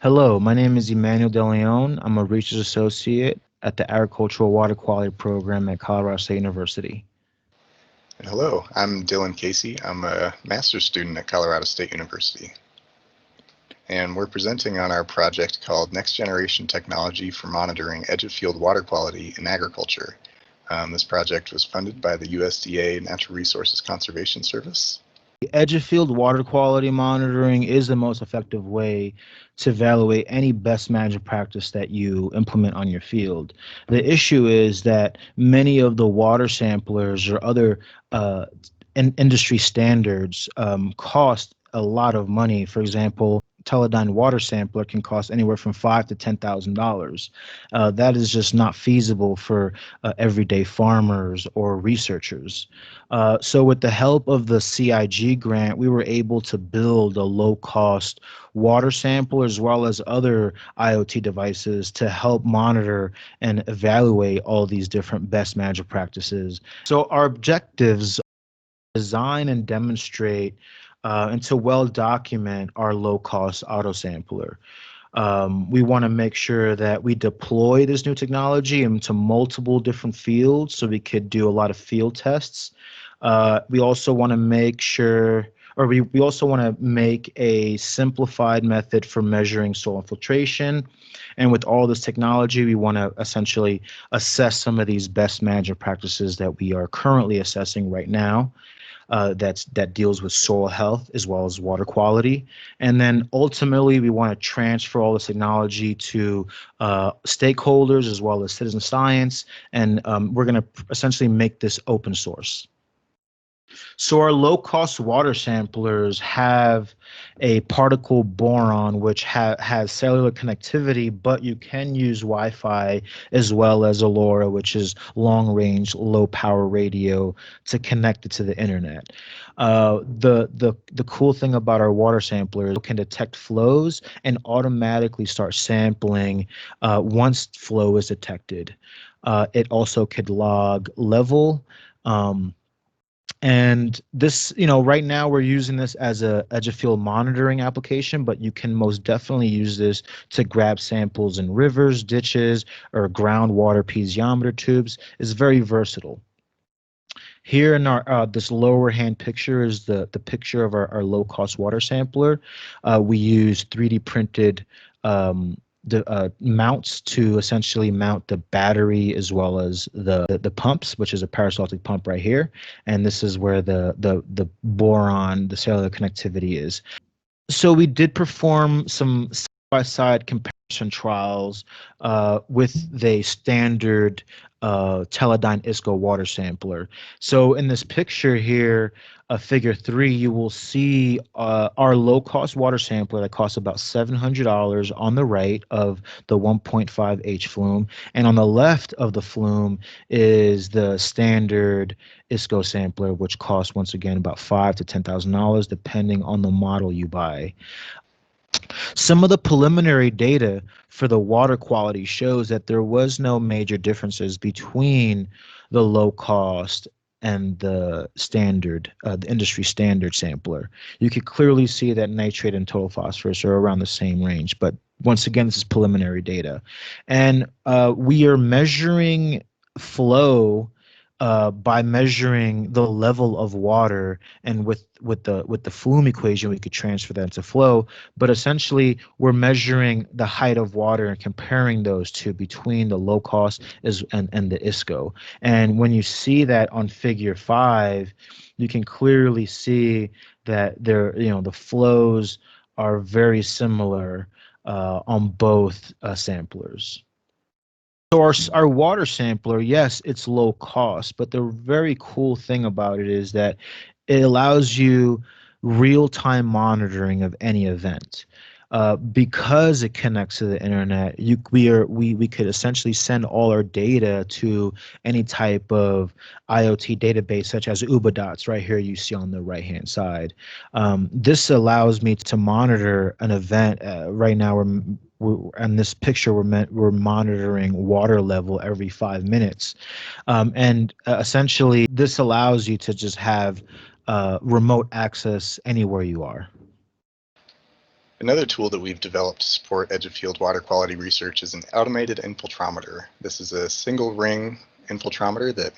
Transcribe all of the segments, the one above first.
Hello, my name is Emmanuel De Leon. I'm a research associate at the Agricultural Water Quality Program at Colorado State University. And hello, I'm Dylan Casey. I'm a master's student at Colorado State University. And we're presenting on our project called Next Generation Technology for Monitoring Edge-of-Field Water Quality in Agriculture. This project was funded by the USDA Natural Resources Conservation Service. Edge-of-field water quality monitoring is the most effective way to evaluate any best management practice that you implement on your field. The issue is that many of the water samplers or other industry standards cost a lot of money. For example, Teledyne water sampler can cost anywhere from $5,000 to $10,000. That is just not feasible for everyday farmers or researchers. So with the help of the CIG grant, we were able to build a low-cost water sampler as well as other IoT devices to help monitor and evaluate all these different best management practices. So our objectives design and demonstrate and to well document our low-cost auto sampler. We want to make sure that we deploy this new technology into multiple different fields so we could do a lot of field tests. We also want to make sure, or we also want to make a simplified method for measuring soil infiltration. And with all this technology, we want to essentially assess some of these best management practices that we are currently assessing right now. That deals with soil health as well as water quality. And then ultimately, we want to transfer all this technology to stakeholders as well as citizen science. And we're going to essentially make this open source. So our low-cost water samplers have a particle boron, which has cellular connectivity, but you can use Wi-Fi as well as LoRa, which is long-range, low-power radio, to connect it to the internet. The cool thing about our water sampler is it can detect flows and automatically start sampling once flow is detected. It also could log level. And this, right now we're using this as a edge-of-field monitoring application, but you can most definitely use this to grab samples in rivers, ditches, or groundwater piezometer tubes. It's very versatile. Here in our this lower hand picture is the picture of our low-cost water sampler. We use 3D printed the mounts to essentially mount the battery as well as the pumps, which is a peristaltic pump right here, and this is where the boron, the cellular connectivity is. So we did perform some side-by-side comparison trials with the standard Teledyne ISCO water sampler. So in this picture here, figure 3, you will see our low-cost water sampler that costs about $700 on the right of the 1.5 H flume, and on the left of the flume is the standard ISCO sampler, which costs once again about $5,000 to $10,000 depending on the model you buy. Some of the preliminary data for the water quality shows that there was no major differences between the low cost and the standard, the industry standard sampler. You could clearly see that nitrate and total phosphorus are around the same range, but once again, this is preliminary data. And we are measuring flow by measuring the level of water, and with the flume equation, we could transfer that into flow. But essentially, we're measuring the height of water and comparing those two between the low cost and the ISCO. And when you see that on figure 5, you can clearly see that the flows are very similar on both samplers. So our water sampler, yes, it's low cost, but the very cool thing about it is that it allows you real-time monitoring of any event. Because it connects to the internet, we could essentially send all our data to any type of IoT database, such as UBADots. Right here, you see on the right-hand side. This allows me to monitor an event. Right now, in this picture, we're monitoring water level every 5 minutes, and essentially, this allows you to just have remote access anywhere you are. Another tool that we've developed to support edge of field water quality research is an automated infiltrometer. This is a single ring infiltrometer that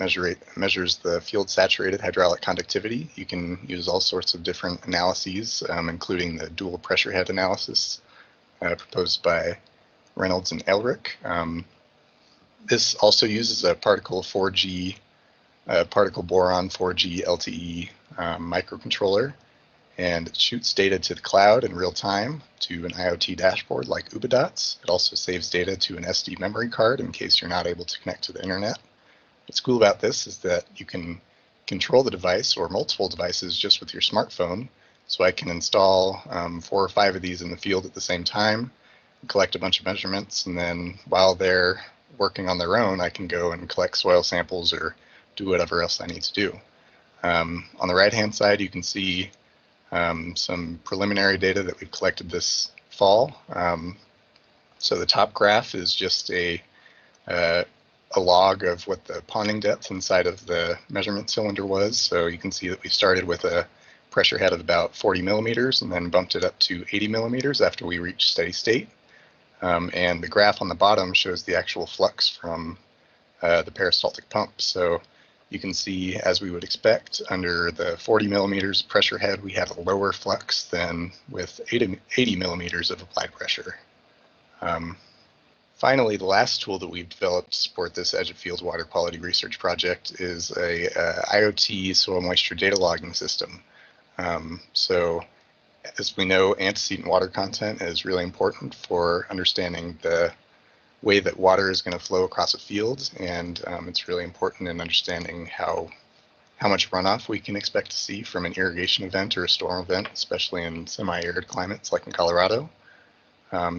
measures the field saturated hydraulic conductivity. You can use all sorts of different analyses, including the dual pressure head analysis proposed by Reynolds and Elric. This also uses a particle boron 4G LTE microcontroller, and it shoots data to the cloud in real time to an IoT dashboard like UBADOTS. It also saves data to an SD memory card in case you're not able to connect to the internet. What's cool about this is that you can control the device or multiple devices just with your smartphone. So I can install 4 or 5 of these in the field at the same time, collect a bunch of measurements, and then while they're working on their own, I can go and collect soil samples or do whatever else I need to do. On the right-hand side, you can see some preliminary data that we've collected this fall. So the top graph is just a log of what the ponding depth inside of the measurement cylinder was. So you can see that we started with a pressure head of about 40 millimeters and then bumped it up to 80 millimeters after we reached steady state. And the graph on the bottom shows the actual flux from the peristaltic pump. So you can see, as we would expect, under the 40 millimeters pressure head, we had a lower flux than with 80 millimeters of applied pressure. Finally, the last tool that we've developed to support this edge of field water quality research project is a IoT soil moisture data logging system. So as we know, antecedent water content is really important for understanding the way that water is going to flow across a field, and it's really important in understanding how much runoff we can expect to see from an irrigation event or a storm event, especially in semi-arid climates like in Colorado.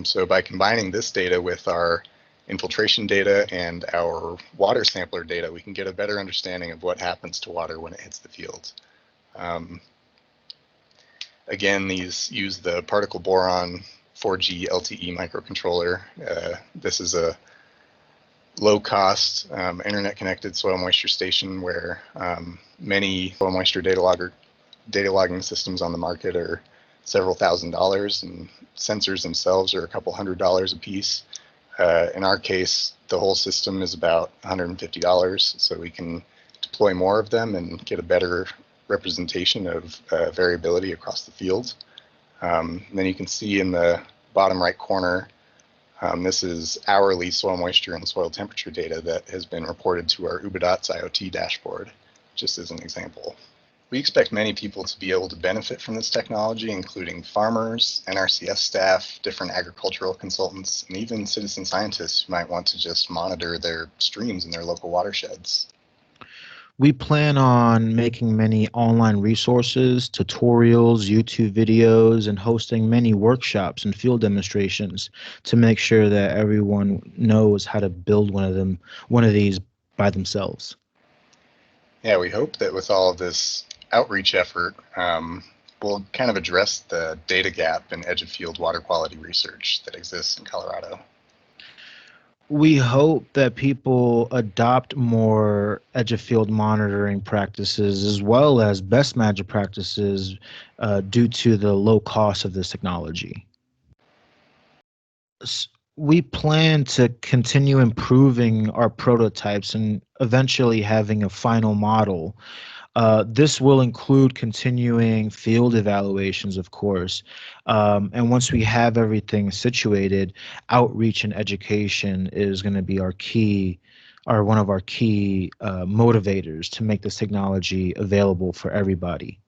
So by combining this data with our infiltration data and our water sampler data, we can get a better understanding of what happens to water when it hits the field. Again, these use the particle boron 4G LTE microcontroller. This is a low-cost, internet-connected soil moisture station where many soil moisture data logging systems on the market are several $1,000s, and sensors themselves are a couple $100s a piece. In our case, the whole system is about $150, so we can deploy more of them and get a better representation of variability across the field. Then you can see in the bottom right corner, this is hourly soil moisture and soil temperature data that has been reported to our UBADOTS IoT dashboard, just as an example. We expect many people to be able to benefit from this technology, including farmers, NRCS staff, different agricultural consultants, and even citizen scientists who might want to just monitor their streams in their local watersheds. We plan on making many online resources, tutorials, YouTube videos, and hosting many workshops and field demonstrations to make sure that everyone knows how to build one of these by themselves. Yeah, we hope that with all of this outreach effort, we'll kind of address the data gap in edge of field water quality research that exists in Colorado. We hope that people adopt more edge of field monitoring practices as well as best management practices due to the low cost of this technology. We plan to continue improving our prototypes and eventually having a final model. This will include continuing field evaluations, of course. And once we have everything situated, outreach and education is going to be one of our key motivators to make this technology available for everybody.